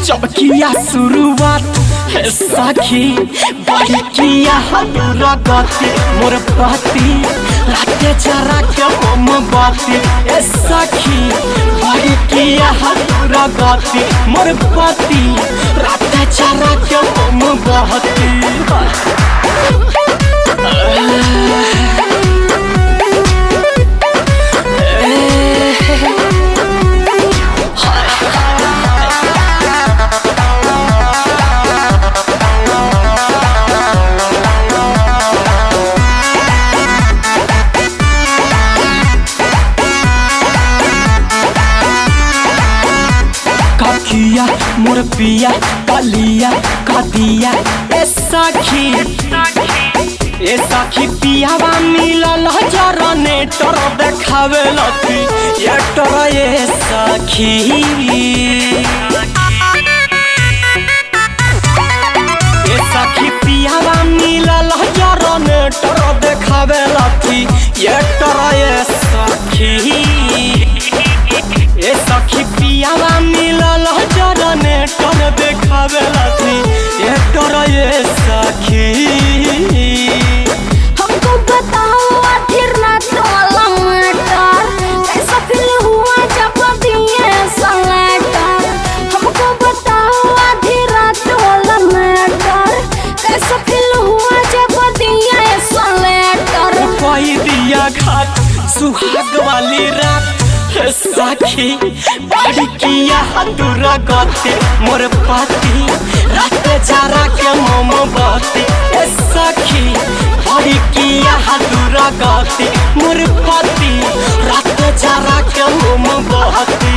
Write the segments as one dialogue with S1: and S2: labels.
S1: जब किया शुरुआत है सखी बड़ी किया हमरा गति मोर पति राते जरा के हम बाती ए सखी बड़ी किया हमरा गति मोर पति राते जरा के हम बहती किया मोर पिया कालिया कादिया ए सखी पियावा मिलल जरने तर देखावे लथी ये तर ए सखी ए सखी पियावा मिलल जरने तर देखावे लथी ये तर ए सखी ए सखी पियावा मिलल जरने तर देखावे लथी ये तर ए सखी
S2: हमको बताओ आखिर रात वाला मैटर कैसा फील हुआ जब दिए सलेटर हमको बताओ आधी रात वाला मैटर कैसा फील हुआ जब दिए सलेटर
S1: कोई दिया घाट सुहाग वाली रात सखी बड़ी किया दूरा गति मोर पति रात जरा के मोमबत्ती ए सखी बड़ी किया दूरा गति मोर पति रात जरा के मोमबत्ती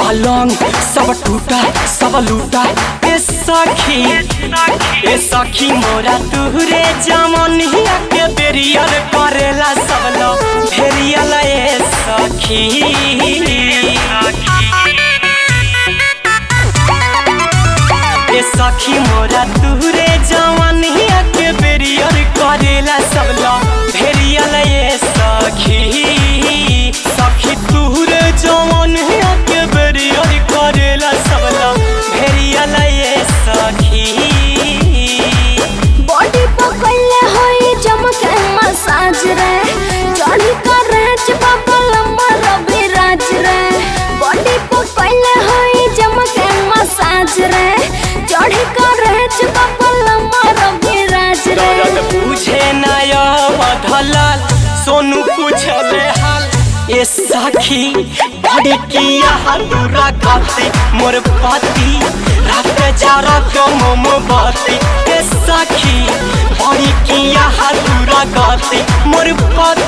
S1: अलंग सब टूटा सब लूटा ए सखी मोरा तुहरे जमनिया के बेरियल करेला सब लो भेरियल ए सखी ए सखी मोरा तुहरे जमनिया के बेरियल करेला सब लो भेरियल ए सखी सखी तुहरे जमनिया के बेरियल करेला सब लो भेरियल ए सखी
S2: बॉडी पकड़ले होई जमके मसाज रे चढ़ी कर रेच बबल रवि राज रे बॉडी पकड़ले होई जमके मसाज रे चढ़ी कर रेच बबल रवि राज रे
S1: बुझे नया बदलाल सोनू पूछले हाल ए सखी बड़ी किया दूरा गति मोर पति रात जरा के मोमबत्ती ए सखी बड़ी किया दूरा गति मोर पति